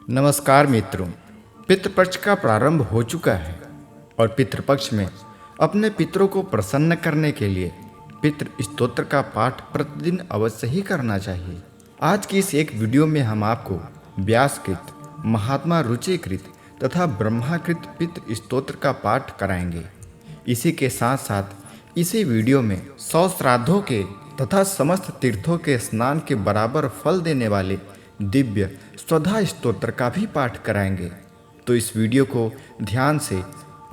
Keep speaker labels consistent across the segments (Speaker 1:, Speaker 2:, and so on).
Speaker 1: नमस्कार मित्रों। पितृपक्ष का प्रारंभ हो चुका है और पितृपक्ष में अपने पितरों को प्रसन्न करने के लिए पितृ स्तोत्र का पाठ प्रतिदिन अवश्य ही करना चाहिए। आज की इस एक वीडियो में हम आपको व्यासकृत, महात्मा रुचिकृत तथा ब्रह्माकृत पितृ स्तोत्र का पाठ कराएंगे। इसी के साथ साथ इसी वीडियो में 100 श्राद्धों के तथा समस्त तीर्थों के स्नान के बराबर फल देने वाले दिव्य स्वधा स्तोत्र का भी पाठ कराएंगे। तो इस वीडियो को ध्यान से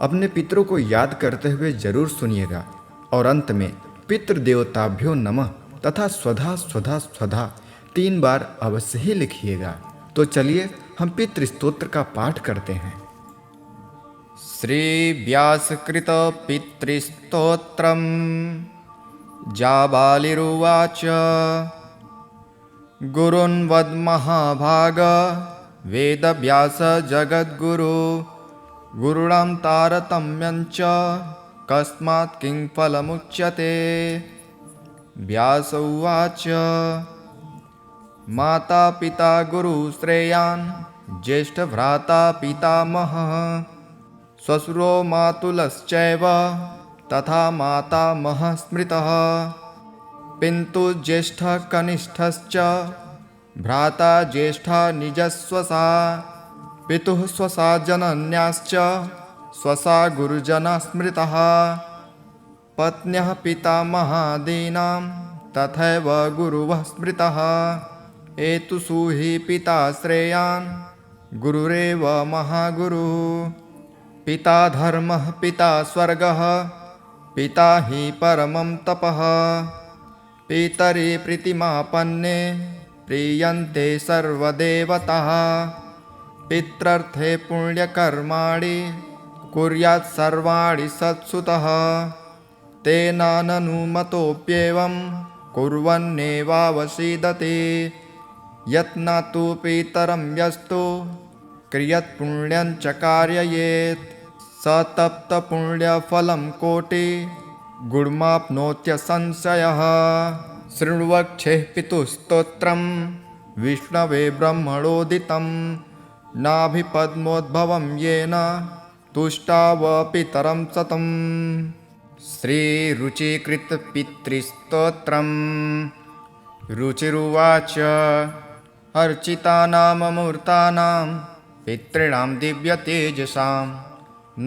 Speaker 1: अपने पितरों को याद करते हुए जरूर सुनिएगा और अंत में पितृदेवताभ्यो नमः तथा स्वधा स्वधा स्वधा 3 बार अवश्य ही लिखिएगा। तो चलिए हम पितृ स्तोत्र का पाठ करते हैं। श्री व्यासकृत पितृस्तोत्रम् जाबालिरुवाच गुरुन्वद्महाभाग वेदव्यास जगद्गुरु गुरुणां तारतम्यञ्च कस्मात् किं फलमुच्यते। व्यास उवाच माता पिता गुरु श्रेयान् ज्येष्ठभ्राता पितामहः श्वशुरो मातुलश्चैव तथा मातामहः स्मृतः पिन्तु ज्येष्ठः कनिष्ठश्च भ्राता ज्येष्ठा निजस्वसा पितुः स्वसा जनन्याश्च स्वसा गुरुजना स्मृतः पत्न्यः पितामहादीनां तथैव गुरुवः स्मृतः एतुषु हि पिता श्रेयान् गुरुरेव महागुरुः पिता धर्मः पिता स्वर्गः पिता हि परमं तपः पितरि प्रीतिमापन्ने प्रीयन्ते सर्वदेवताः पित्रर्थे पुण्यकर्माणि कुर्यात् सर्वाणि सत्सुतः तेनाननुमतोऽप्येवं कुर्वन्नेवावसीदते यत्नातु पितरं यस्तु क्रियत्पुण्यं च कारयेत् स तप्तपुण्यफलं कोटि गुणमाप्नोत्यसंशयः। शृण्वक्षेः पितुस्तोत्रं विष्णवे ब्रह्मणोदितं नाभिपद्मोद्भवं येन तुष्टाव पितरं सतम्। श्रीरुचिकृत पितृस्तोत्रम्। रुचिरुवाच अर्चितानाममूर्तानां पितॄणां दिव्यतेजसां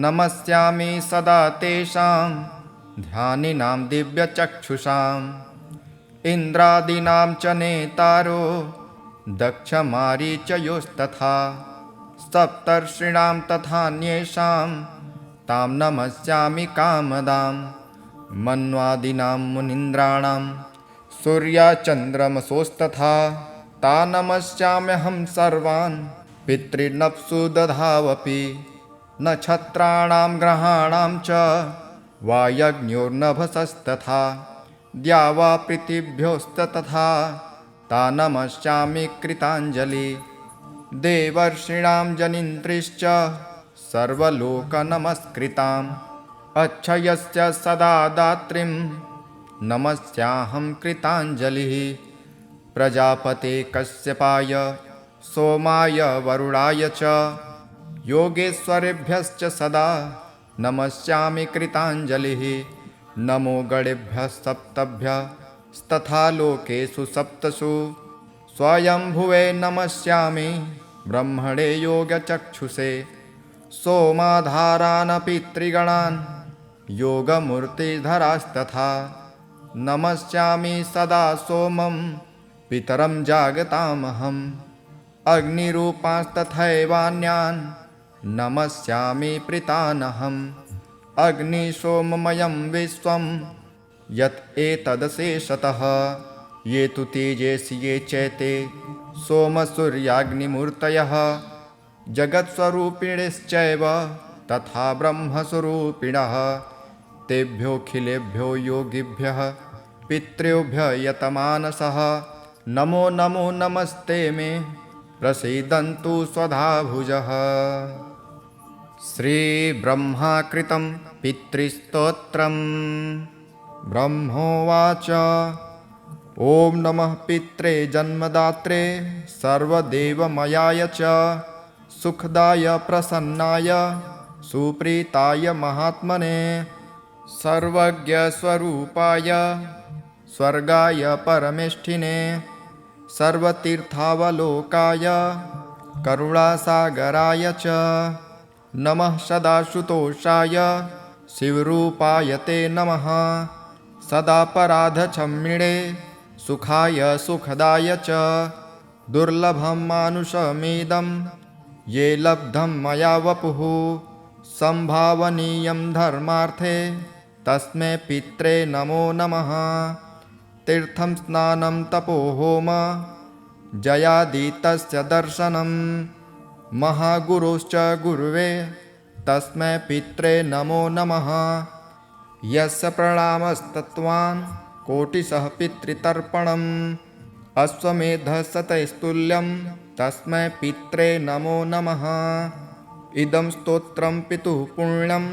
Speaker 1: नमस्यामि सदा तेषां ध्यानिनां दिव्यचक्षुषाम् इन्द्रादीनां च नेतारो दक्षमारीचयोस्तथा सप्तर्षीणां तथान्येषां तां नमस्यामि कामदां मन्वादीनां मुनीन्द्राणां सूर्याचन्द्रमसोस्तथा ता नमस्याम्यहं सर्वान् पितॄनप्सु दधावपि नक्षत्राणां ग्रहाणां च वायज्ञोर्नभसस्तथा द्यावा पृथिव्योस्तथा ता नमस्यामि कृताञ्जलि देवर्षीणां जनिन्त्रिश्च सर्वलोकनमस्कृताम् अक्षयस्य सदा दात्रीं नमस्याहं कृताञ्जलिः प्रजापते कश्यपाय सोमाय वरुणाय च योगेश्वरेभ्यश्च सदा नमस्यामि कृताञ्जलिः नमो गणेभ्यः सप्तभ्यस्तथा लोकेषु सप्तसु स्वयंभुवे नमस्यामि ब्रह्मणे योगचक्षुषे सोमाधारान् पितृगणान् योगमूर्तिधरास्तथा नमस्यामि सदा सोमं पितरं जागतामहम् अग्निरूपांस्तथैवान्यान् नमस्यामि प्रीतानहम् अग्निसोममयं विश्वं यत् एतदशेषतः ये तु तेजसि ये चैते सोमसूर्याग्निमूर्तयः जगत्स्वरूपिणश्चैव तथा ब्रह्मस्वरूपिणः तेभ्योऽखिलेभ्यो योगिभ्यः पितृभ्यः यतमानसः नमो नमो नमस्ते मे प्रसीदन्तु स्वधाभुजः। श्रीब्रह्माकृतं पितृस्तोत्रम्। ब्रह्मोवाच ॐ नमः पित्रे जन्मदात्रे सर्वदेवमयाय च सुखदाय प्रसन्नाय सुप्रीताय महात्मने सर्वज्ञस्वरूपाय स्वर्गाय परमेष्ठिने सर्वतीर्थावलोकाय करुणासागराय च नमः सदाशुतोषाय शिवरूपाय ते नमः सदापराधक्षम्मिणे सुखाय सुखदाय च दुर्लभं मानुषमेदं ये लब्धं मया वपुः संभावनीयं धर्मार्थे तस्मै पित्रे नमो नमः तीर्थं स्नानं तपोहोम जयादितस्य दर्शनं महागुरोश्च गुरुवे तस्मै पित्रे नमो नमः यस्य प्रणामस्तत्त्वान् कोटिशः पितृतर्पणम् अश्वमेधशतैस्तुल्यं तस्मै पित्रे नमो नमः इदं स्तोत्रं पितुः पुण्यं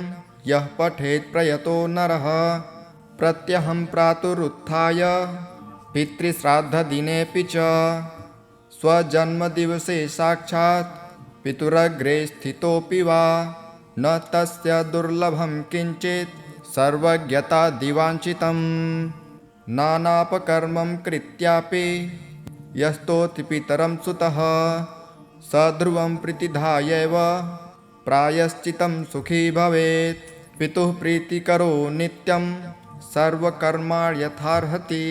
Speaker 1: यः पठेत् प्रयतो नरः प्रत्यहं प्रातरुत्थाय पितृश्राद्धदिनेऽपि च स्वजन्मदिवसे साक्षात् पितुरग्रे स्थितोऽपि वा न तस्य दुर्लभं किञ्चित् सर्वज्ञतादिवाञ्छितं नानापकर्मं कृत्यापि यस्तोति पितरं सुतः स ध्रुवं प्रतिधायैव प्रायश्चितं सुखी भवेत् पितुः प्रीतिकरो नित्यं सर्वकर्माणि यथार्हति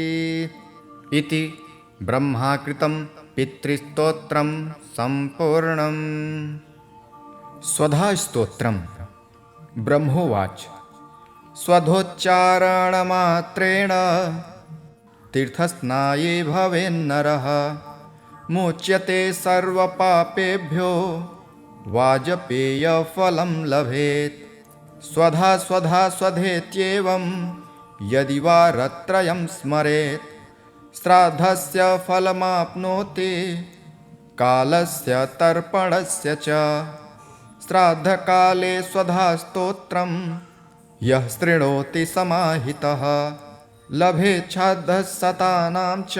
Speaker 1: इति ब्रह्माकृतं पितृस्तोत्रं सम्पूर्णम्। स्वधास्तोत्रम्। ब्रह्मोवाच स्वधोच्चारणमात्रेण तीर्थस्नाये भवेन्नरः मुच्यते सर्वपापेभ्यो वाजपेयफलं लभेत् स्वधा स्वधा स्वधेत्येवं यदि वारत्रयं स्मरेत् श्राद्धस्य फलमाप्नोति कालस्य तर्पणस्य च श्राद्धकाले स्वधास्तोत्रं यः शृणोति समाहितः लभेच्छाद्धशतानां च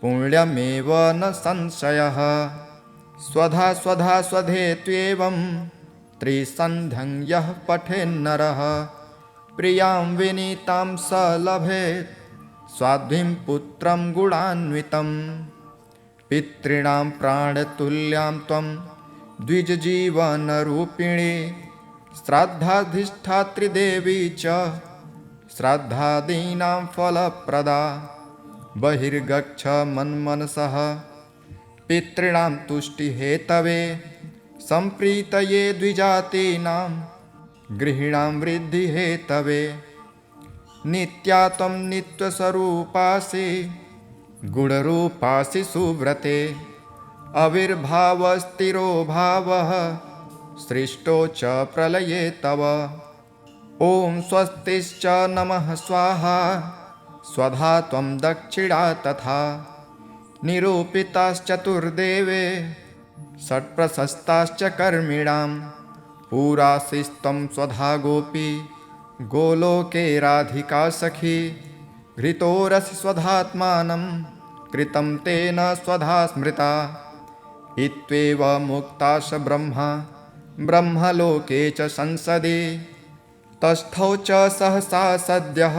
Speaker 1: पुण्यमेव न संशयः स्वधा स्वधा स्वधेत्वेवं त्रिसन्ध्यं यः पठेन्नरः प्रियां विनीतां स लभेत् स्वाध्वीं पुत्रं गुणान्वितं पितॄणां प्राणतुल्यां त्वं द्विजजीवनरूपिणी श्राद्धाधिष्ठात्री देवी च श्राद्धादीनां फलप्रदा बहिर्गच्छ मन्मनसः पितॄणां तुष्टिहेतवे सम्प्रीतये द्विजातीनां गृहीणां वृद्धिहेतवे नित्या त्वं नित्यस्वरूपासि गुणरूपासि सुव्रते आविर्भावस्थिरो भावः सृष्टो च प्रलये तव ॐ स्वस्तिश्च नमः स्वाहा स्वधा त्वं दक्षिणा तथा निरूपिताश्चतुर्देवे षट्प्रशस्ताश्च कर्मिणां पुरासिस्त्वं स्वधा गोपी गोलोके राधिका सखी घृतोरसि स्वधात्मानं कृतं तेन स्वधा स्मृता इत्येव मुक्ताश ब्रह्मलोके च संसदि तस्थौ च सहसा सद्यः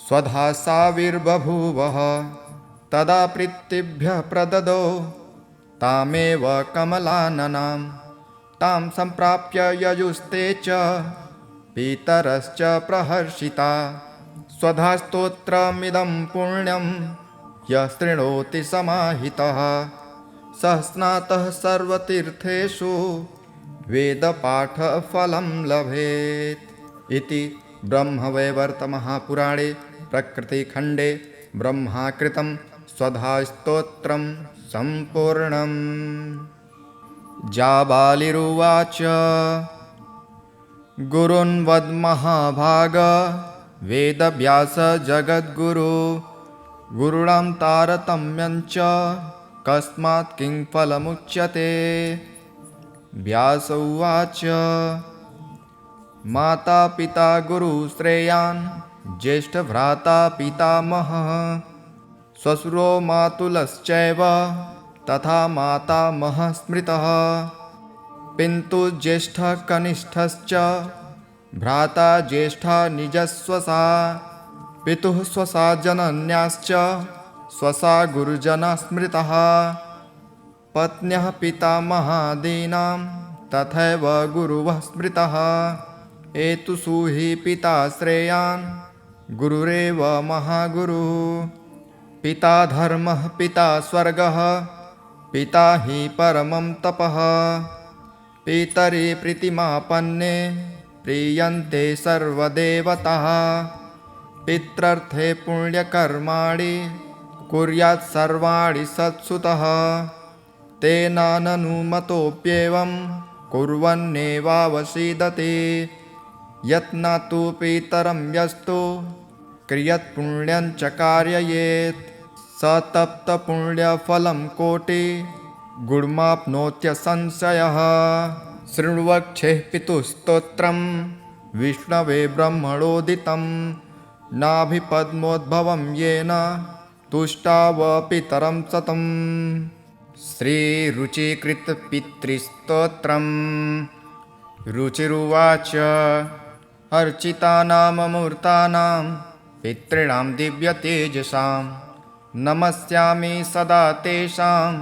Speaker 1: स्वधा साविर्बभूवः तदा प्रीतिभ्यः प्रददौ तामेव कमलाननां तां सम्प्राप्य ययुस्ते च पितरश्च प्रहर्षिता स्वधास्तोत्रमिदं पुण्यं यः शृणोति समाहितः सः स्नातः सर्वतीर्थेषु वेदपाठफलं लभेत् इति ब्रह्मवैवर्तमहापुराणे प्रकृतिखण्डे ब्रह्माकृतं स्वधास्तोत्रं सम्पूर्णम्। जाबालिरुवाच गुरून्वद्महाभाग वेदव्यास जगद्गुरु गुरुणां तारतम्यञ्च कस्मात् किं फलमुच्यते। व्यास उवाच माता पिता गुरुश्रेयान् ज्येष्ठभ्राता पितामहः श्वशुरो मातुलश्चैव तथा मातामहः स्मृतः। पितुर्ज्येष्ठः कनिष्ठश्च भ्राता ज्येष्ठा निजस्वसा। पितुः स्वसा जनन्याश्च स्वसा गुरुजना स्मृतः। पत्न्यः पितामहादीनां तथैव गुरुवः स्मृतः। एतुषु हि पिता श्रेयान् गुरुरेव महागुरुः। पिता धर्मः पिता स्वर्गः पिता हि परमं तपः। पितरि प्रीतिमापन्ने प्रीयन्ते सर्वदेवताः। पित्रर्थे पुण्यकर्माणि कुर्यात् सर्वाणि सत्सुतः। तेनाननुमतोऽप्येवं कुर्वन्नेवावसीदते। यत्नातु पितरं यस्तु क्रियत्पुण्यञ्च कारयेत् स तप्तपुण्यफलं कोटि गुणमाप्नोत्यसंशयः। शृण्वक्षेः पितुस्तोत्रं विष्णवे ब्रह्मणोदितं। नाभिपद्मोद्भवं येन तुष्टाव पितरं सतम्। श्रीरुचिकृतपितृस्तोत्रम्। रुचिरुवाच अर्चितानाममूर्तानां पितॄणां दिव्यतेजसां नमस्यामि सदा तेषां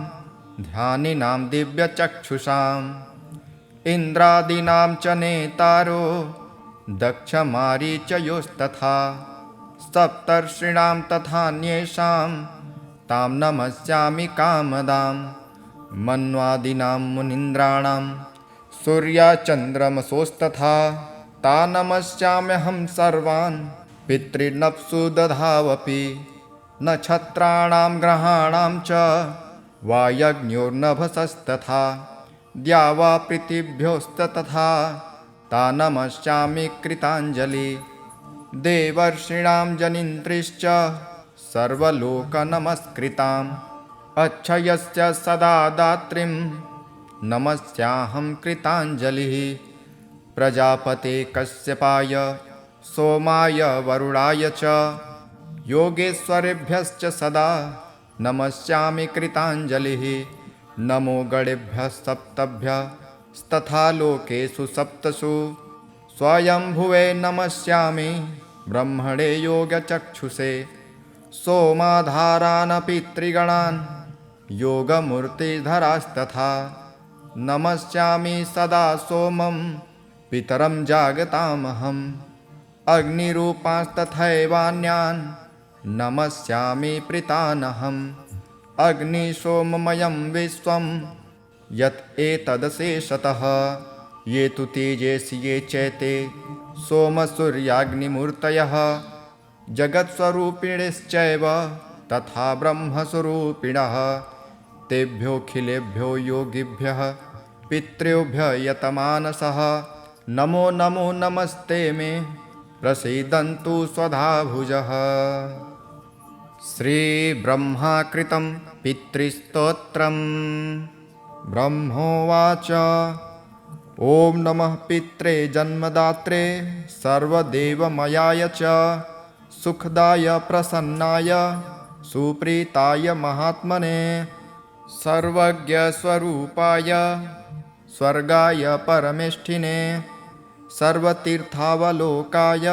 Speaker 1: ध्यानिनां दिव्यचक्षुषाम्। इन्द्रादीनां च नेतारो दक्षमारीचयोस्तथा सप्तर्षीणां तथान्येषां तां नमस्यामि कामदां। मन्वादीनां मुनीन्द्राणां सूर्याचन्द्रमसोस्तथा ता नमस्याम्यहं सर्वान् पितॄनप्सु दधावपि। नक्षत्राणां ग्रहाणां च वायज्ञोर्नभसस्तथा द्यावा पृथिव्योस्तथा ता नमस्यामि कृताञ्जलि। देवर्षीणां जनिन्त्रिश्च सर्वलोकनमस्कृताम् अक्षयस्य सदा दात्रीं नमस्याहं कृताञ्जलिः। प्रजापते कश्यपाय सोमाय वरुणाय च योगेश्वरेभ्यश्च सदा नमस्यामि कृताञ्जलिः। नमो गणेभ्यः सप्तभ्यस्तथा लोकेषु सप्तसु स्वयंभुवे नमस्यामि ब्रह्मणे योगचक्षुषे। सोमाधारान् पितृगणान् योगमूर्तिधरास्तथा नमस्यामि सदा सोमं पितरं जागतामहम्। अग्निरूपांस्तथैवान्यान् नमस्यामि प्रीतानहम्। अग्निसोममयं विश्वं यत् एतदशेषतः ये तु तेजसि ये चैते सोमसूर्याग्निमूर्तयः जगत्स्वरूपिणश्चैव तथा ब्रह्मस्वरूपिणः। तेभ्योऽखिलेभ्यो योगिभ्यः पितृभ्यः यतमानसः नमो नमो नमस्ते मे प्रसीदन्तु स्वधाभुजः। श्रीब्रह्माकृतं पितृस्तोत्रम्। ब्रह्मोवाच ॐ नमः पित्रे जन्मदात्रे सर्वदेवमयाय च सुखदाय प्रसन्नाय सुप्रीताय महात्मने सर्वज्ञस्वरूपाय स्वर्गाय परमेष्ठिने सर्वतीर्थावलोकाय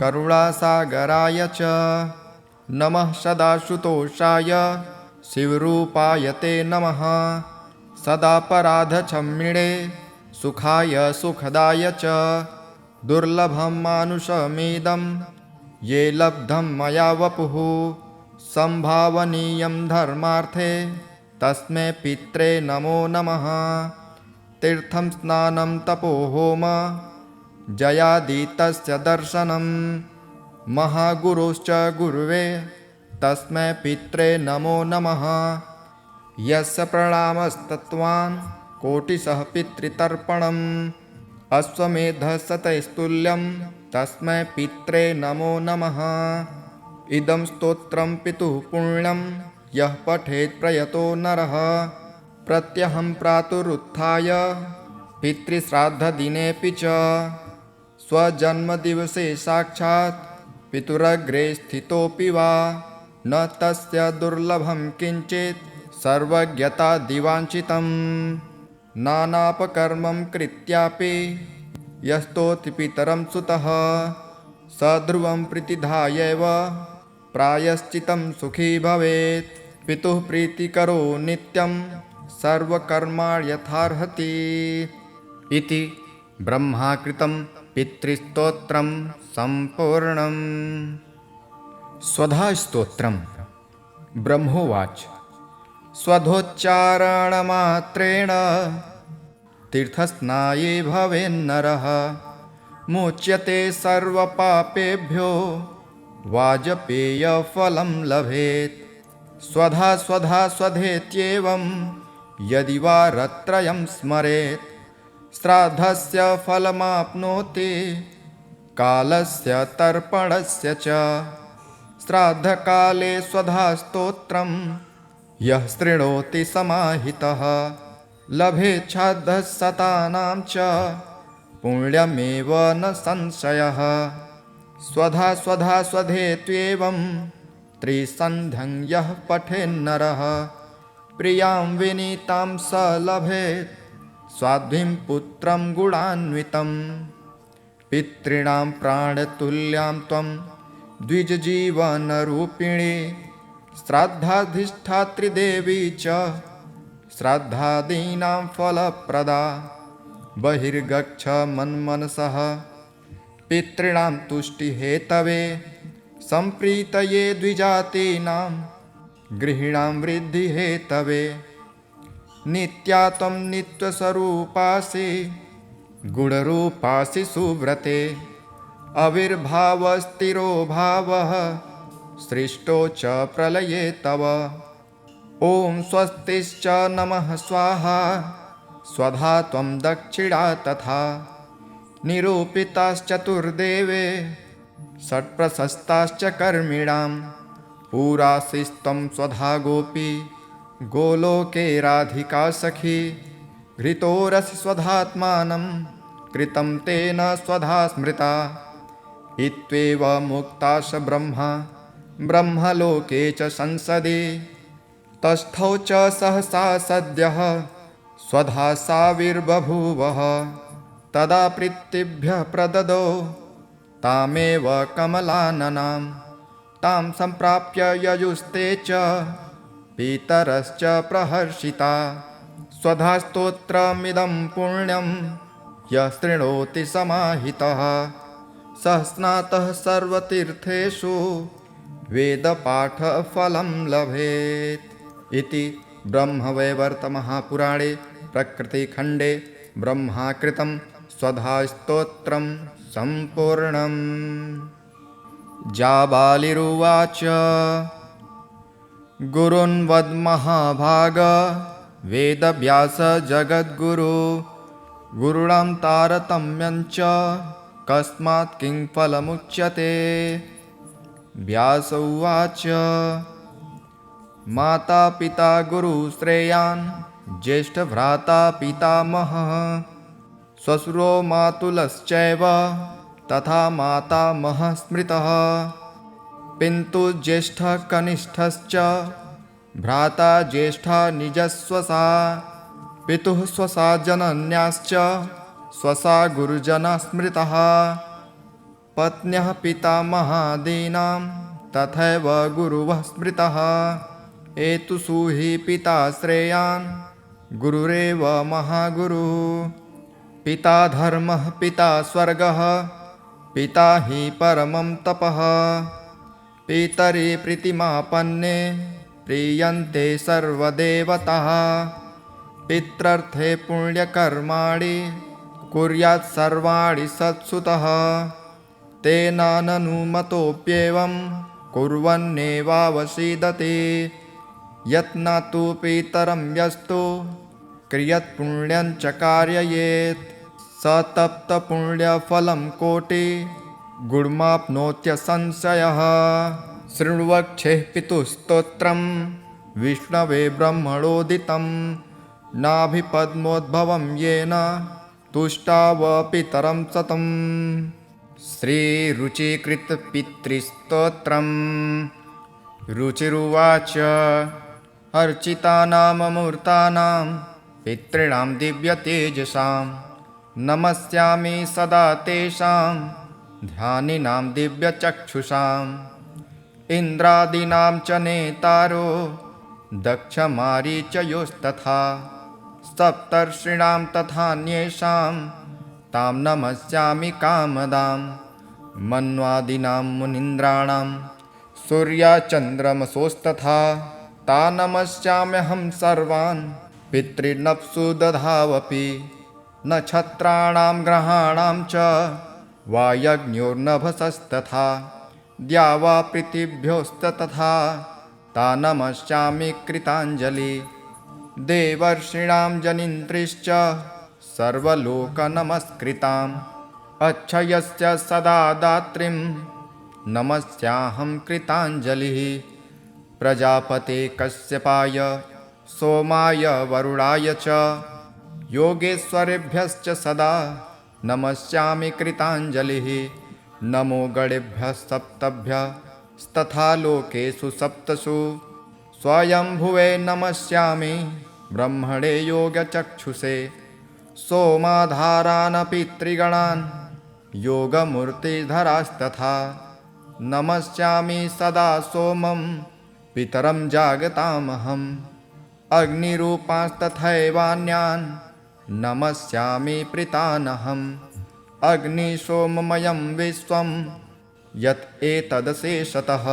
Speaker 1: करुणासागराय च नमः सदाशुतोषाय शिवरूपाय ते नमः सदापराधक्षम्मिणे सुखाय सुखदाय च दुर्लभं मानुषमिदं ये लब्धं मया वपुः संभावनीयं धर्मार्थे तस्मै पित्रे नमो नमः तीर्थं स्नानं तपोहोम जयादितस्य दर्शनं महागुरोश्च गुरुवे तस्मै पित्रे नमो नमः यस्य प्रणामस्तत्त्वान् कोटिशः पितृतर्पणम् अश्वमेधशतैस्तुल्यं तस्मै पित्रे नमो नमः इदं स्तोत्रं पितुः पुण्यं यः पठेत् प्रयतो नरः प्रत्यहं प्रातरुत्थाय पितृश्राद्धदिनेऽपि च स्वजन्मदिवसे साक्षात् पितुरग्रे स्थितोऽपि वा न तस्य दुर्लभं किञ्चित् सर्वज्ञता दिवाञ्चितं नानापकर्मं कृत्यापि यस्तोति पितरं सुतः स ध्रुवं प्रतिधायैव प्रायश्चितं सुखी भवेत्। पितुः प्रीतिकरो नित्यं सर्वकर्माणि यथार्हति। इति ब्रह्माकृतं पितृस्तोत्रं सम्पूर्णम्। स्वधा स्तोत्रम्। ब्रह्मोवाच स्वधोच्चारणमात्रेण तीर्थस्नाये भवेन्नरः मुच्यते सर्वपापेभ्यो वाजपेयफलं लभेत्। स्वधा स्वधा स्वधेत्येवं यदि वारत्रयं स्मरेत् श्राद्धस्य फलमाप्नोति कालस्य तर्पणस्य च। श्राद्धकाले स्वधा स्तोत्रं यः शृणोति समाहितः लभेच्छाद्धशतानां च पुण्यमेव न संशयः। स्वधा स्वधा स्वधेत्येवं त्रिसन्ध्यं यः पठेन्नरः प्रियां विनीतां स लभेत् स्वाध्वीं पुत्रं गुणान्वितं। पितॄणां प्राणतुल्यां त्वं द्विजजीवनरूपिणी श्राद्धाधिष्ठात्री देवी च श्राद्धादीनां फलप्रदा। बहिर्गच्छ मन्मनसः पितॄणां तुष्टिहेतवे सम्प्रीतये द्विजातीनां गृहीणां वृद्धिहेतवे। नित्या त्वं नित्यस्वरूपासि गुणरूपासि सुव्रते आविर्भावस्थिरो भावः सृष्टो च प्रलये तव। ॐ स्वस्तिश्च नमः स्वाहा स्वधा त्वं दक्षिणा तथा निरूपिताश्चतुर्देवे षट्प्रशस्ताश्च कर्मिणां पुरासिस्त्वं स्वधा गोपी गोलोके राधिका सखी। घृतोरसि स्वधात्मानं कृतं तेन स्वधा स्मृता इत्येव मुक्ताश ब्रह्मा ब्रह्मलोके च संसदि। तस्थौ च सहसा सद्यः स्वधा साविर्बभूवः तदा प्रीतिभ्यः प्रददौ तामेव कमलाननां तां सम्प्राप्य ययुस्ते च पितरश्च प्रहर्षिता। स्वधा स्तोत्रमिदं पुण्यं यः शृणोति समाहितः सः स्नातः सर्वतीर्थेषु वेदपाठफलं लभेत्। इति ब्रह्मवैवर्तमहापुराणे प्रकृतिखण्डे ब्रह्माकृतं स्वधास्तोत्रं सम्पूर्णम्। जाबालिरुवाच गुरून्वद्महाभाग वेदव्यास जगद्गुरु गुरूणां तारतम्यं च कस्मात् किं फलमुच्यते। व्यास उवाच माता पिता गुरुश्रेयान् ज्येष्ठभ्राता पितामहः श्वशुरो मातुलश्चैव तथा मातामहः स्मृतः। पिन्तु ज्येष्ठः कनिष्ठश्च भ्राता ज्येष्ठा निजस्वसा पितुः स्वसा जनन्याश्च स्वसा गुरुजना स्मृतः। पत्न्यः पितामहादीनां तथैव गुरुवः स्मृतः। एतुषु हि पिता श्रेयान् गुरुरेव महागुरुः। पिता धर्मः पिता स्वर्गः पिता हि परमं तपः। पितरि प्रीतिमापन्ने प्रीयन्ते सर्वदेवताः। पित्रर्थे पुण्यकर्माणि कुर्यात् सर्वाणि सत्सुतः। तेनाननुमतोऽप्येवं कुर्वन्नेवावसीदति। यत्नातु पितरं यस्तु क्रियत्पुण्यं च कारयेत् स तप्तपुण्यफलं कोटि गुणमाप्नोत्यसंशयः। शृण्वक्षेः पितुस्तोत्रं विष्णवे ब्रह्मणोदितं नाभिपद्मोद्भवं येन तुष्टाव पितरं सतम्। श्रीरुचिकृतपितृस्तोत्रम्। रुचिरुवाच अर्चितानां मूर्तानां पितॄणां दिव्यतेजसां नमस्यामि सदा तेषां ध्यानिनां दिव्यचक्षुषाम् इन्द्रादीनां च नेतारो दक्षमारीचयोस्तथा सप्तर्षीणां तथान्येषां तां नमस्यामि कामदां मन्वादीनां मुनीन्द्राणां सूर्याचन्द्रमसोस्तथा ता नमस्याम्यहं सर्वान् पितॄनप्सु दधावपि नक्षत्राणां ग्रहाणां च वायज्ञोर्नभसस्तथा द्यावा पृथिव्योस्ततथा ता नमस्यामि कृताञ्जलि देवर्षीणां जनिन्त्रिश्च सर्वलोकनमस्कृताम् अक्षयस्य सदा दात्रीं नमस्याहं कृताञ्जलिः प्रजापते कश्यपाय सोमाय वरुणाय च योगेश्वरेभ्यश्च सदा नमस्यामि कृताञ्जलिः नमो गणेभ्यः सप्तभ्यस्तथा लोकेषु सप्तसु स्वयंभुवे नमस्यामि ब्रह्मणे योगचक्षुषे सोमाधारान् पितृगणान् योगमूर्तिधरास्तथा नमस्यामि सदा सोमं पितरं जागतामहम् अग्निरूपांस्तथैवान्यान् नमस्यामि प्रीतानहम् अग्निसोममयं विश्वं यत् एतदशेषतः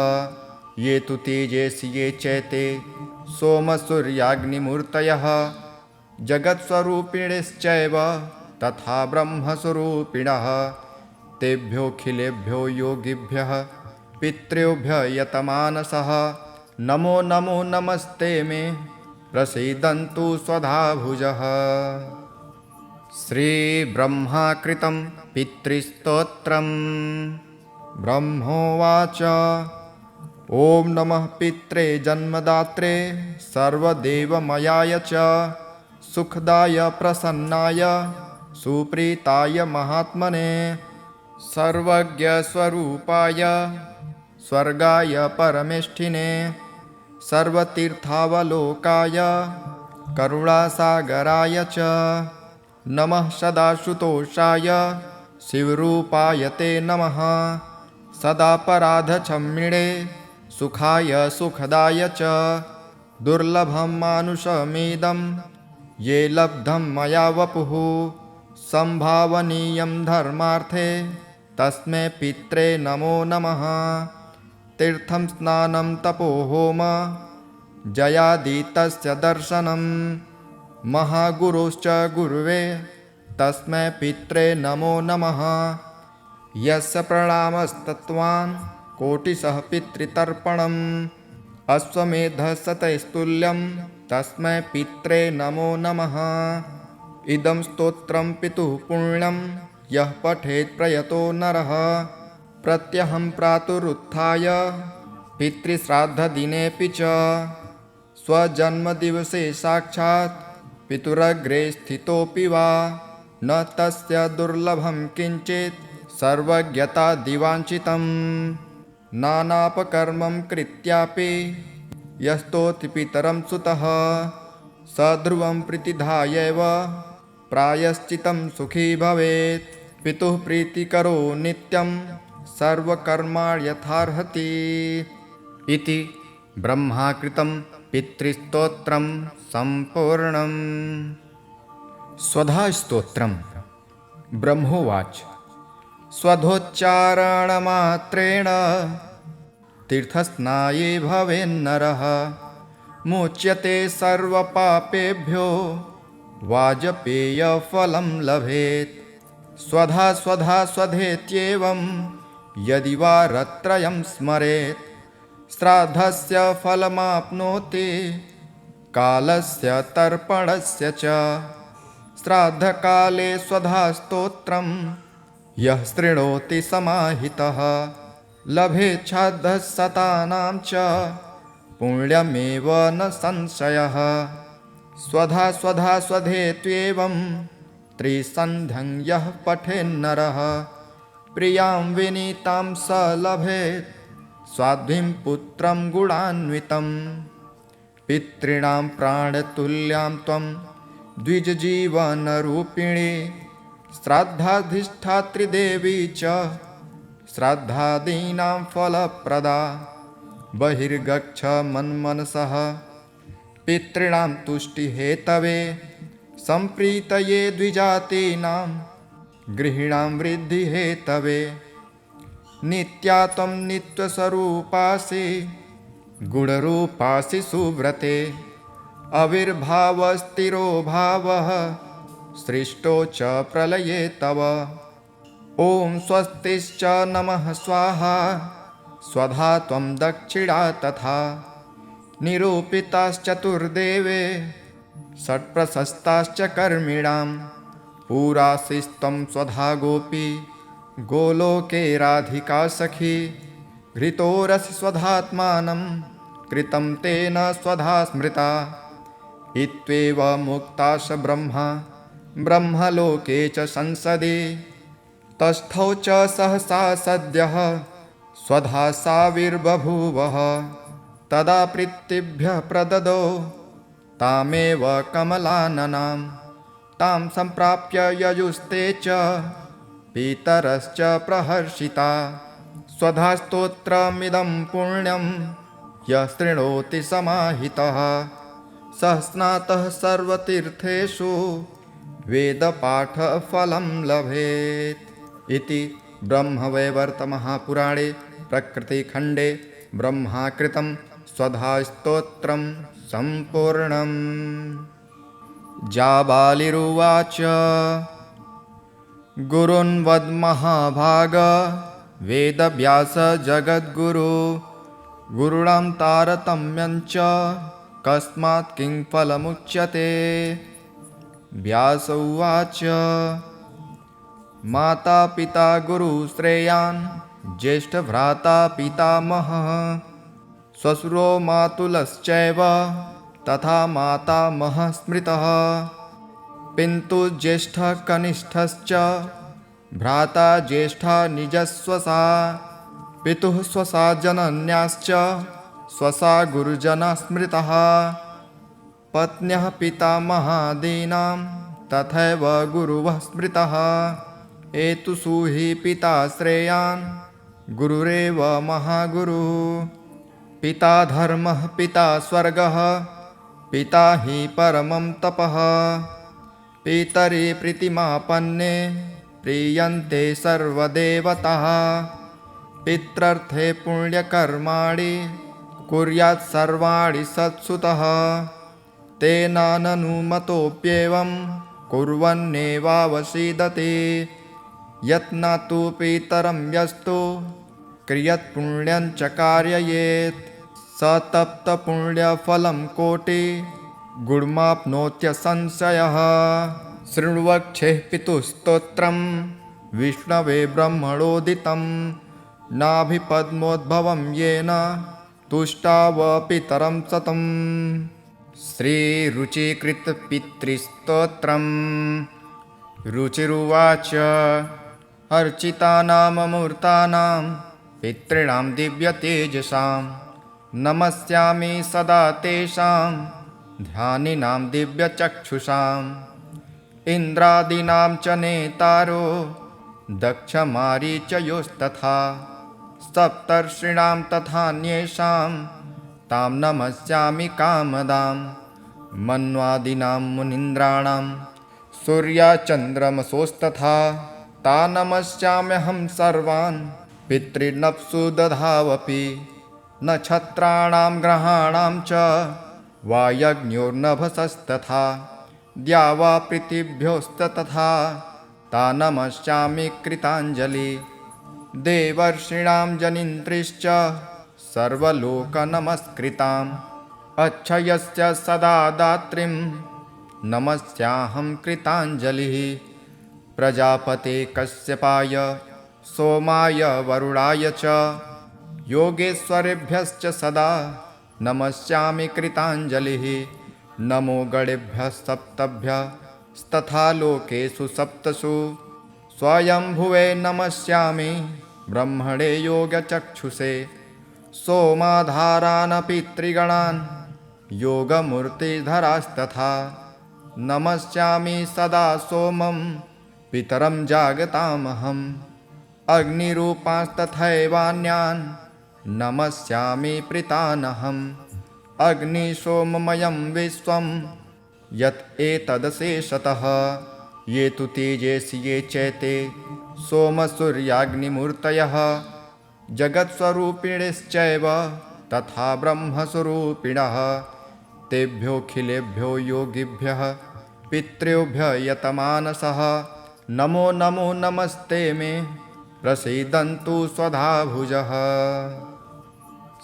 Speaker 1: ये तु तेजसि ये चैते सोमसूर्याग्निमूर्तयः जगत्स्वरूपिणश्चैव तथा ब्रह्मस्वरूपिणः तेभ्योऽखिलेभ्यो योगिभ्यः पितृभ्यः यतमानसः नमो नमो नमस्ते मे प्रसीदन्तु स्वधाभुजः। श्रीब्रह्माकृतं पितृस्तोत्रम् ब्रह्मोवाच ॐ नमः पित्रे जन्मदात्रे सर्वदेवमयाय च सुखदाय प्रसन्नाय सुप्रीताय महात्मने सर्वज्ञस्वरूपाय स्वर्गाय परमेष्ठिने सर्वतीर्थावलोकाय करुणासागराय च नमः सदाशुतोषाय शिवरूपाय ते नमः सदापराधक्षम्मिणे सुखाय सुखदाय च दुर्लभं मानुषमिदं ये लब्धं मया वपुः संभावनीयं धर्मार्थे तस्मै पित्रे नमो नमः तीर्थं स्नानं तपोहोम जयादितस्य दर्शनं महागुरोश्च गुरुवे तस्मै पित्रे नमो नमः यस्य प्रणामस्तत्त्वान् कोटिशः पितृतर्पणम् अश्वमेधशतैस्तुल्यं तस्मै पित्रे नमो नमः इदं स्तोत्रं पितुः पुण्यं यः पठेत् प्रयतो नरः प्रत्यहं प्रातरुत्थाय पितृश्राद्धदिनेऽपि च स्वजन्मदिवसे साक्षात् पितुरग्रे स्थितोऽपि वा न तस्य दुर्लभं किञ्चित् सर्वज्ञतादिवाञ्छितं नानापकर्मं कृत्यापि यस्तोति पितरं सुतः स ध्रुवं प्रतिधायैव प्रायश्चितं सुखी भवेत् पितुः प्रीतिकरो नित्यं सर्वकर्माणि यथार्हति इति ब्रह्माकृतं पितृस्तोत्रं सम्पूर्णम्। स्वधास्तोत्रम् ब्रह्मोवाच स्वधोच्चारणमात्रेण तीर्थस्नाये भवेन्नरः मुच्यते सर्वपापेभ्यो वाजपेयफलं लभेत् स्वधा स्वधा स्वधेत्येवं यदि वारत्रयं स्मरेत् श्राद्धस्य फलमाप्नोति कालस्य तर्पणस्य च श्राद्धकाले स्वधास्तोत्रं यः शृणोति समाहितः लभेच्छाद्धशतानां च पुण्यमेव न संशयः स्वधा स्वधा स्वधेत्वेवं त्रिसन्ध्यं यः पठेन्नरः प्रियां विनीतां स लभेत् स्वाध्वीं पुत्रं गुणान्वितं पितॄणां प्राणतुल्यां त्वं द्विजजीवनरूपिणी श्राद्धाधिष्ठात्री देवी च श्राद्धादीनां फलप्रदा बहिर्गच्छ मन्मनसः पितॄणां तुष्टिहेतवे सम्प्रीतये द्विजातीनां गृहीणां वृद्धिहेतवे नित्या त्वं नित्यस्वरूपासि गुणरूपासि सुव्रते अविर्भावस्थिरो भावः सृष्टो च प्रलये तव ॐ स्वस्तिश्च नमः स्वाहा स्वधा त्वं दक्षिणा तथा निरूपिताश्चतुर्देवे षट्प्रशस्ताश्च कर्मिणां पुरासिस्त्वं स्वधा गोपी गोलोके राधिका सखी घृतोरसि स्वधात्मानं कृतं तेन स्वधा स्मृता इत्येव मुक्ताश ब्रह्मलोके च संसदि तस्थौ च सहसा सद्यः स्वधा साविर्बभूवः तदा प्रीतिभ्यः प्रददौ तामेव कमलाननां तां सम्प्राप्य ययुस्ते च पितरश्च प्रहर्षिता स्वधा स्तोत्रमिदं पुण्यं यः शृणोति समाहितः सः स्नातः सर्वतीर्थेषु वेदपाठफलं लभेत् इति ब्रह्मवैवर्तमहापुराणे प्रकृतिखण्डे ब्रह्माकृतं स्वधास्तोत्रं सम्पूर्णम्। जाबालिरुवाच गुरून्वद्महाभाग वेदव्यास जगद्गुरु गुरूणां तारतम्यञ्च कस्मात् किं फलमुच्यते। व्यास उवाच माता पिता गुरुश्रेयान् ज्येष्ठभ्राता पितामहः श्वशुरो मातुलश्चैव तथा मातामहः स्मृतः पिन्तु ज्येष्ठः कनिष्ठश्च भ्राता ज्येष्ठा निजस्वसा पितुः स्वसा जनन्याश्च स्वसा गुरुजना स्मृतः पत्न्यः पितामहादीनां तथैव गुरुवः स्मृतः एतुषु हि पिता श्रेयान् गुरुरेव महागुरुः पिता धर्मः पिता स्वर्गः पिता हि परमं तपः पितरि प्रीतिमापन्ने प्रीयन्ते सर्वदेवताः पित्रर्थे पुण्यकर्माणि कुर्यात् सर्वाणि सत्सुतः तेनाननुमतोऽप्येवं कुर्वन्नेवावसीदति यत्नातु पितरं यस्तु क्रियत्पुण्यं च कारयेत् स तप्तपुण्यफलं कोटि गुणमाप्नोत्यसंशयः। शृण्वक्षेः पितुस्तोत्रं विष्णवे ब्रह्मणोदितं नाभिपद्मोद्भवं येन तुष्टाव पितरं सतम्। श्रीरुचिकृतपितृस्तोत्रम्। रुचिरुवाच अर्चितानाममूर्तानां पितॄणां दिव्यतेजसां नमस्यामि सदा तेषां ध्यानिनां दिव्यचक्षुषाम् इन्द्रादीनां च नेतारो दक्षमारीचयोस्तथा सप्तर्षीणां तथान्येषां तां नमस्यामि कामदां मन्वादीनां मुनीन्द्राणां सूर्याचन्द्रमसोस्तथा ता नमस्याम्यहं सर्वान् पितॄनप्सु दधावपि नक्षत्राणां ग्रहाणां च वायज्ञोर्नभसस्तथा द्यावा पृथिव्योस्तथा ता नमस्यामि कृताञ्जलि देवर्षीणां जनिन्त्रिश्च सर्वलोकनमस्कृताम् अक्षयस्य सदा दात्रीं नमस्याहं कृताञ्जलिः प्रजापते कश्यपाय सोमाय वरुणाय च योगेश्वरेभ्यश्च सदा नमस्यामि कृताञ्जलिः नमो गणेभ्यः सप्तभ्यस्तथा लोकेषु सप्तसु स्वयंभुवे नमस्यामि ब्रह्मणे योगचक्षुषे सोमाधारान् पितृगणान् योगमूर्तिधरास्तथा नमस्यामि सदा सोमं पितरं जागतामहम् अग्निरूपांस्तथैवान्यान् नमस्यामि प्रीतानहम् अग्निसोममयं विश्वं यत् एतदशेषतः ये तु तेजसि ये चैते सोमसूर्याग्निमूर्तयः जगत्स्वरूपिणश्चैव तथा ब्रह्मस्वरूपिणः तेभ्योऽखिलेभ्यो योगिभ्यः पितृभ्यः यतमानसः नमो नमो नमस्ते मे प्रसीदन्तु स्वधाभुजः।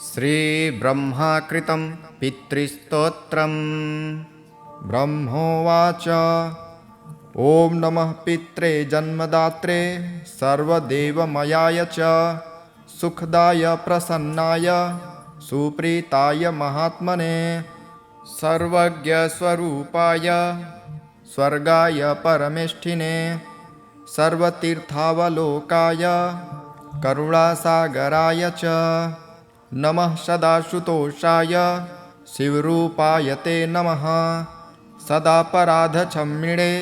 Speaker 1: श्रीब्रह्माकृतं पितृस्तोत्रम्। ब्रह्मोवाच ॐ नमः पित्रे जन्मदात्रे सर्वदेवमयाय च सुखदाय प्रसन्नाय सुप्रीताय महात्मने सर्वज्ञस्वरूपाय स्वर्गाय परमेष्ठिने सर्वतीर्थावलोकाय करुणासागराय च नमः सदाशुतोषाय शिवरूपाय ते नमः सदापराधक्षम्मिणे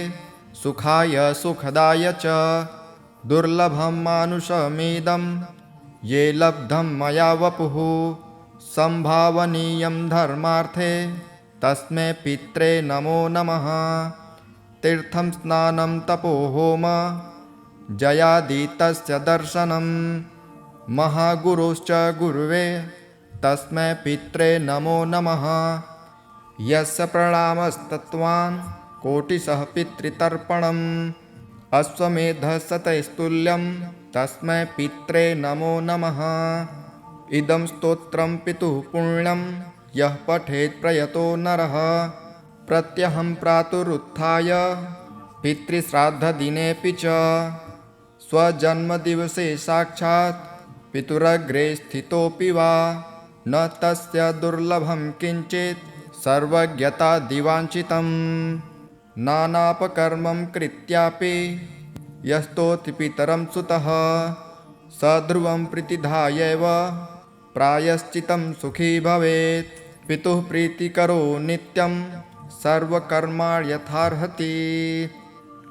Speaker 1: सुखाय सुखदाय च दुर्लभं मानुषमिदं ये लब्धं मया वपुः संभावनीयं धर्मार्थे तस्मै पित्रे नमो नमः तीर्थं स्नानं तपोहोम जयादितस्य दर्शनं महागुरोश्च गुरुवे तस्मै पित्रे नमो नमः यस्य प्रणामस्तत्त्वान् कोटिशः पितृतर्पणम् अश्वमेधशतैस्तुल्यं तस्मै पित्रे नमो नमः इदं स्तोत्रं पितुः पुण्यं यः पठेत् प्रयतो नरः प्रत्यहं प्रातरुत्थाय पितृश्राद्धदिनेऽपि च स्वजन्मदिवसे साक्षात् पितुरग्रे स्थितोऽपि वा न तस्य दुर्लभं किञ्चित् सर्वज्ञतादिवाञ्छितं नानापकर्मं कृत्यापि यस्तोति पितरं सुतः स ध्रुवं प्रतिधायैव प्रायश्चितं सुखी भवेत् पितुः प्रीतिकरो नित्यं सर्वकर्माणि यथार्हति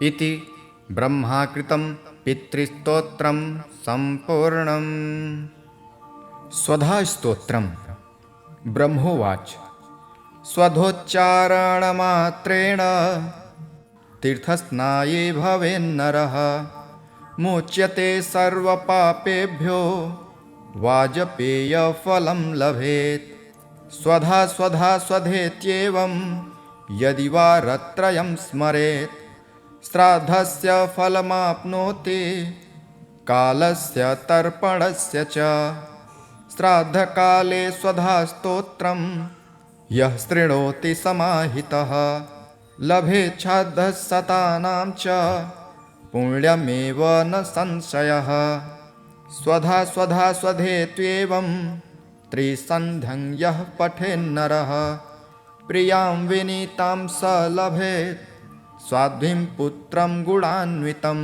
Speaker 1: इति ब्रह्माकृतं पितृस्तोत्रं सम्पूर्णम्। स्वधास्तोत्रम्। ब्रह्मोवाच स्वधोच्चारणमात्रेण तीर्थस्नाये भवेन्नरः मुच्यते सर्वपापेभ्यो वाजपेयफलं लभेत् स्वधा स्वधा स्वधेत्येवं यदि वारत्रयं स्मरेत् श्राद्धस्य फलमाप्नोति कालस्य तर्पणस्य च श्राद्धकाले स्वधास्तोत्रं यः शृणोति समाहितः लभेच्छाद्धशतानां च पुण्यमेव न संशयः स्वधा स्वधा स्वधेत्वेवं त्रिसन्ध्यं यः पठेन्नरः प्रियां विनीतां स लभेत् स्वाध्वीं पुत्रं गुणान्वितं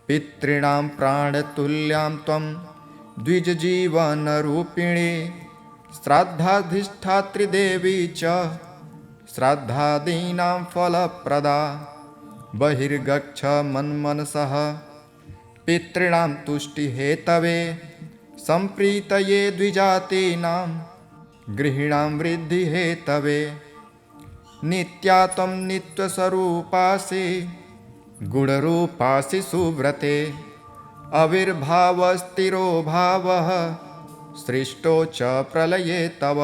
Speaker 1: पितॄणां प्राणतुल्यां त्वं द्विजजीवनरूपिणी श्राद्धाधिष्ठात्री देवी च श्राद्धादीनां फलप्रदा बहिर्गच्छ मन्मनसः पितॄणां तुष्टिहेतवे सम्प्रीतये द्विजातीनां गृहीणां वृद्धिहेतवे नित्या त्वं नित्यस्वरूपासि गुणरूपासि सुव्रते आविर्भावस्थिरो भावः सृष्टो च प्रलये तव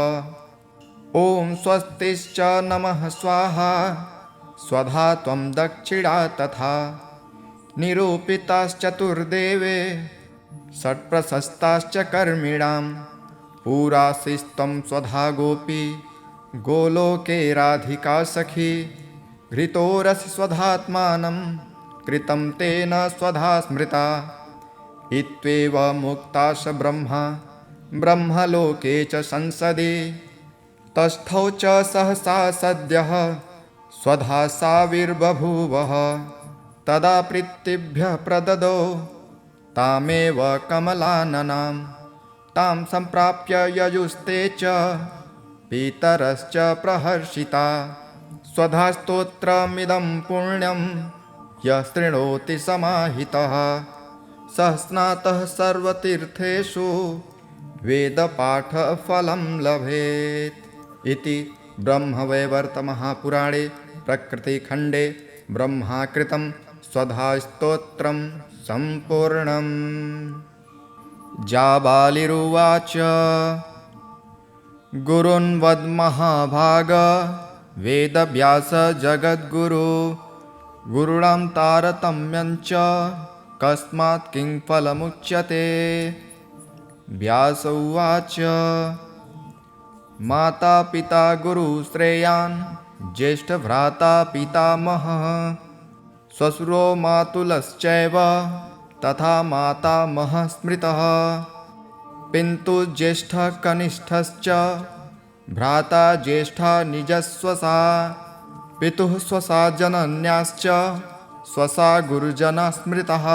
Speaker 1: ॐ स्वस्तिश्च नमः स्वाहा स्वधा त्वं दक्षिणा तथा निरूपिताश्चतुर्देवे षट्प्रशस्ताश्च कर्मिणां पुरासिस्त्वं स्वधा गोपी गोलोके राधिका सखी घृतोरसि स्वधात्मानं कृतं तेन स्वधा स्मृता इत्येव मुक्ताश ब्रह्मलोके च संसदि तस्थौ च सहसा सद्यः स्वधा साविर्बभूवः तदा प्रीतिभ्यः प्रददौ तामेव कमलाननां तां सम्प्राप्य ययुस्ते च पितरश्च प्रहर्षिता। स्वधा स्तोत्रमिदं पुण्यं यः शृणोति समाहितः सः स्नातः सर्वतीर्थेषु वेदपाठफलं लभेत्। इति ब्रह्मवैवर्तमहापुराणे प्रकृतिखण्डे ब्रह्माकृतं स्वधास्तोत्रं सम्पूर्णम्। जाबालिरुवाच गुरून्वद्महाभाग वेदव्यास जगद्गुरु गुरूणां तारतम्यञ्च कस्मात् किं फलमुच्यते। व्यास उवाच माता पिता गुरुश्रेयान् ज्येष्ठभ्राता पितामहः श्वशुरो मातुलश्चैव तथा मातामहः स्मृतः। पितुः ज्येष्ठः कनिष्ठश्च भ्राता ज्येष्ठा निजस्वसा पितुः स्वसा जनन्याश्च स्वसा गुरुजना स्मृतः।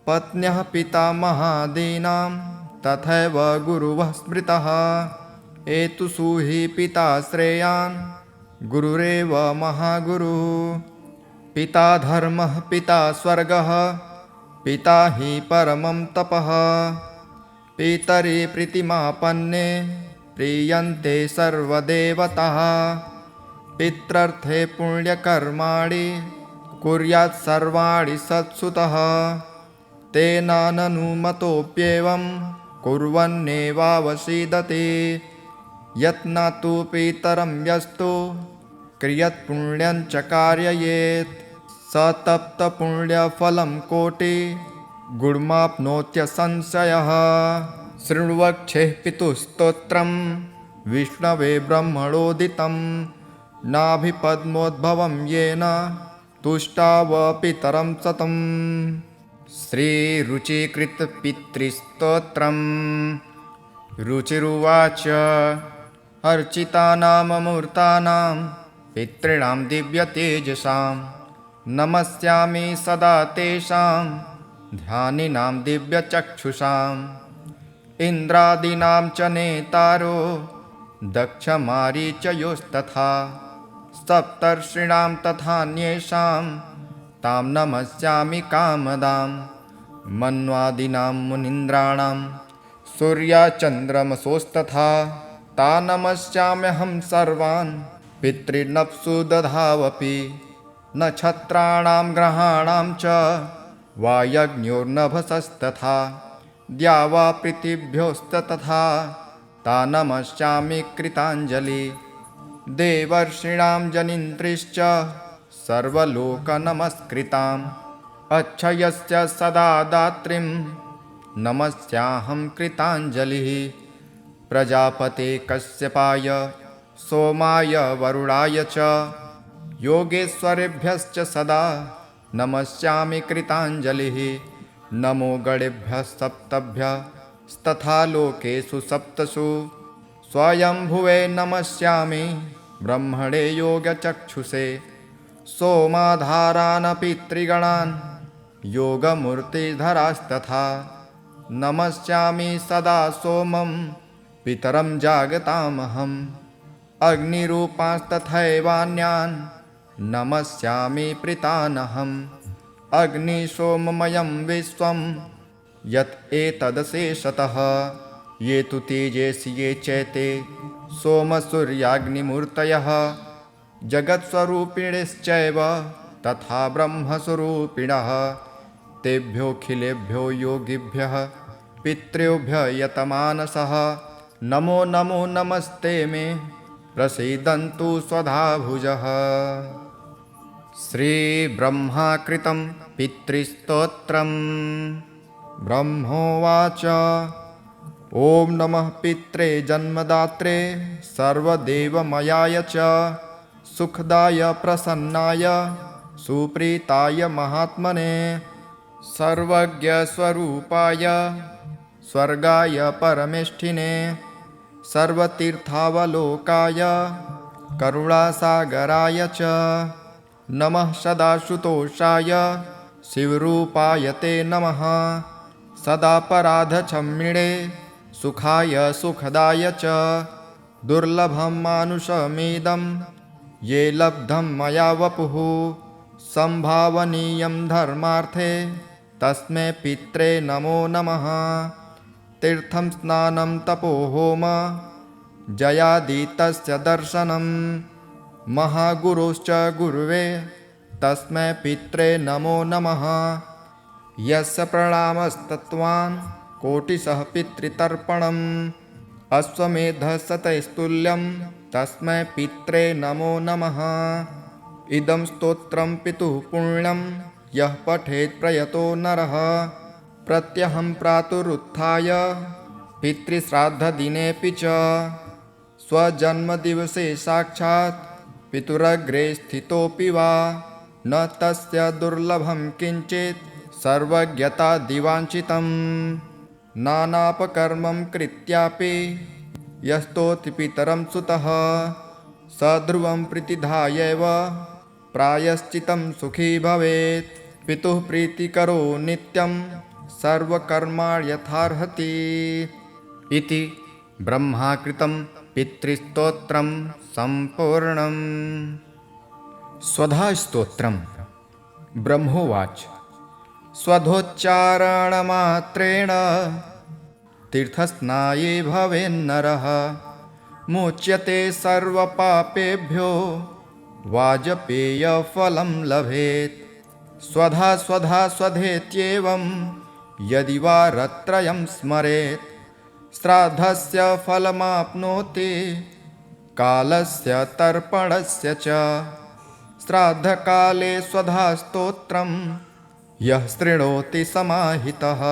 Speaker 1: पत्न्यः पितामहादीनां तथैव गुरुवः स्मृतः। एतुषु हि पिता श्रेयान् गुरुरेव महागुरुः। पिता धर्मः पिता स्वर्गः पिता हि परमं तपः। पितरि प्रीतिमापन्ने प्रीयन्ते सर्वदेवताः। पित्रर्थे पुण्यकर्माणि कुर्यात् सर्वाणि सत्सुतः। तेनाननुमतोऽप्येवं कुर्वन्नेवावसीदति। यत्नातु पितरं यस्तु क्रियत्पुण्यञ्च कारयेत् स तप्तपुण्यफलं कोटि गुणमाप्नोत्यसंशयः। शृण्वक्षेः पितुस्तोत्रं विष्णवे ब्रह्मणोदितं नाभिपद्मोद्भवं येन तुष्टाव पितरं सतम्। श्रीरुचिकृतपितृस्तोत्रम्। रुचिरुवाच अर्चितानाममूर्तानां पितॄणां दिव्यतेजसां नमस्यामि सदा तेषां ध्यानिनां दिव्यचक्षुषाम्। इन्द्रादीनां च नेतारो दक्षमारीचयोस्तथा सप्तर्षीणां तथान्येषां तां नमस्यामि कामदां। मन्वादीनां मुनीन्द्राणां सूर्याचन्द्रमसोस्तथा ता नमस्याम्यहं सर्वान् पितॄनप्सु दधावपि। नक्षत्राणां ग्रहाणां च वायज्ञोर्नभसस्तथा द्यावा पृथिव्योस्तथा ता नमस्यामि कृताञ्जलि। देवर्षीणां जनिन्त्रिश्च सर्वलोकनमस्कृताम् अक्षयस्य सदा दात्रीं नमस्याहं कृताञ्जलिः। प्रजापते कश्यपाय सोमाय वरुणाय च योगेश्वरेभ्यश्च सदा नमस्यामि कृताञ्जलिः। नमो गणेभ्यः सप्तभ्यस्तथा लोकेषु सप्तसु स्वयंभुवे नमस्यामि ब्रह्मणे योगचक्षुषे। सोमाधारान् पितृगणान् योगमूर्तिधरास्तथा नमस्यामि सदा सोमं पितरं जागतामहम्। अग्निरूपांस्तथैवान्यान् नमस्यामि प्रीतानहम्। अग्निसोममयं विश्वं यत् एतदशेषतः ये तु तेजसि ये चैते सोमसूर्याग्निमूर्तयः जगत्स्वरूपिणश्चैव तथा ब्रह्मस्वरूपिणः। तेभ्योऽखिलेभ्यो योगिभ्यः पितृभ्यः यतमानसः नमो नमो नमस्ते मे प्रसीदन्तु स्वधाभुजः। श्रीब्रह्माकृतं पितृस्तोत्रम्। ब्रह्मोवाच ॐ नमः पित्रे जन्मदात्रे सर्वदेवमयाय च सुखदाय प्रसन्नाय सुप्रीताय महात्मने सर्वज्ञस्वरूपाय स्वर्गाय परमेष्ठिने सर्वतीर्थावलोकाय करुणासागराय च नमः सदाशुतोषाय शिवरूपाय ते नमः सदापराधक्षम्मिणे सुखाय सुखदाय च दुर्लभं मानुषमेदं ये लब्धं मया वपुः संभावनीयं धर्मार्थे तस्मै पित्रे नमो नमः। तीर्थं स्नानं तपो होम जयादितस्य दर्शनं महागुरोश्च गुरुवे तस्मै पित्रे नमो नमः। यस्य प्रणामस्तत्त्वान् कोटिशः पितृतर्पणम् अश्वमेधशतैस्तुल्यं तस्मै पित्रे नमो नमः। इदं स्तोत्रं पितुः पुण्यं यः पठेत् प्रयतो नरः प्रत्यहं प्रातरुत्थाय पितृश्राद्धदिनेऽपि च स्वजन्मदिवसे साक्षात् पितुरग्रे स्थितोऽपि वा न तस्य दुर्लभं किञ्चित् सर्वज्ञतादिवाञ्छितं नानापकर्मं कृत्यापि यस्तोति पितरं सुतः स ध्रुवं प्रतिधायैव प्रायश्चितं सुखी भवेत्। पितुः प्रीतिकरो नित्यं सर्वकर्माणि यथार्हति इति ब्रह्माकृतं पितृस्तोत्रं सम्पूर्णम्। स्वधास्तोत्रम्। ब्रह्मोवाच स्वधोच्चारणमात्रेण तीर्थस्नाये भवेन्नरः मुच्यते सर्वपापेभ्यो वाजपेयफलं लभेत्। स्वधा स्वधा स्वधेत्येवं यदि वारत्रयं स्मरेत् श्राद्धस्य फलमाप्नोति कालस्य तर्पणस्य च। श्राद्धकाले स्वधास्तोत्रं यः शृणोति समाहितः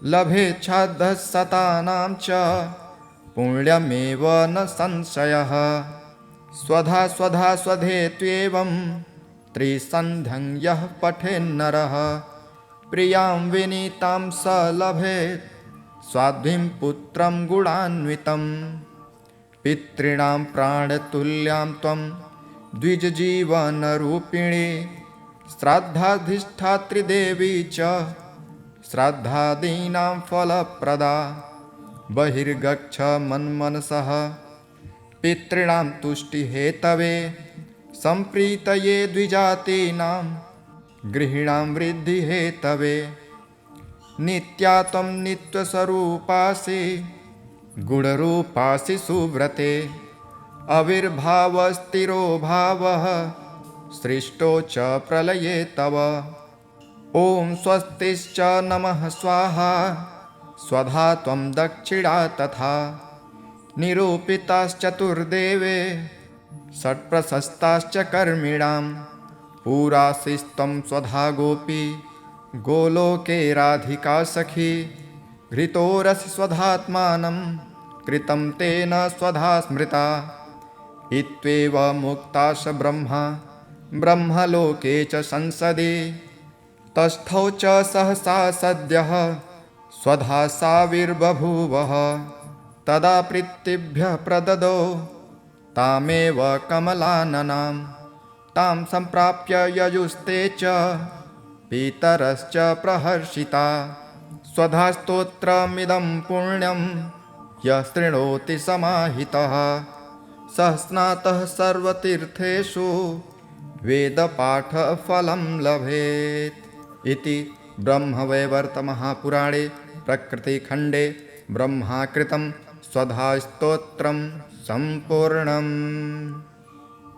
Speaker 1: लभेच्छाद्धशतानां च पुण्यमेव न संशयः। स्वधा स्वधा स्वधेत्येवं त्रिसन्ध्यं यः पठेन्नरः प्रियां विनीतां स लभेत् स्वाध्वीं पुत्रं गुणान्वितं। पितॄणां प्राणतुल्यां त्वं द्विजजीवनरूपिणी श्राद्धाधिष्ठात्री देवी च श्राद्धादीनां फलप्रदा। बहिर्गच्छ मन्मनसः पितॄणां तुष्टिहेतवे सम्प्रीतये द्विजातीनां गृहीणां वृद्धिहेतवे। नित्या त्वं नित्यस्वरूपासि गुणरूपासि सुव्रते आविर्भावस्थिरो भावः सृष्टो च प्रलये तव। ॐ स्वस्तिश्च नमः स्वाहा स्वधा त्वं दक्षिणा तथा निरूपिताश्चतुर्देवे षट्प्रशस्ताश्च कर्मिणां पुरासिस्त्वं स्वधा गोपी गोलोके राधिका सखी। घृतोरसि स्वधात्मानं कृतं तेन स्वधा स्मृता इत्येव मुक्ताश ब्रह्मलोके च संसदि। तस्थौ च सहसा सद्यः स्वधा साविर्बभूवः तदा प्रीतिभ्यः प्रददौ तामेव कमलाननां। तां सम्प्राप्य ययुस्ते च पितरश्च प्रहर्षिता। स्वधास्तोत्रमिदं पुण्यं यः शृणोति समाहितः सः स्नातः सर्वतीर्थेषु वेदपाठफलं लभेत् इति ब्रह्मवैवर्तमहापुराणे प्रकृतिखण्डे ब्रह्माकृतं स्वधास्तोत्रं सम्पूर्णम्।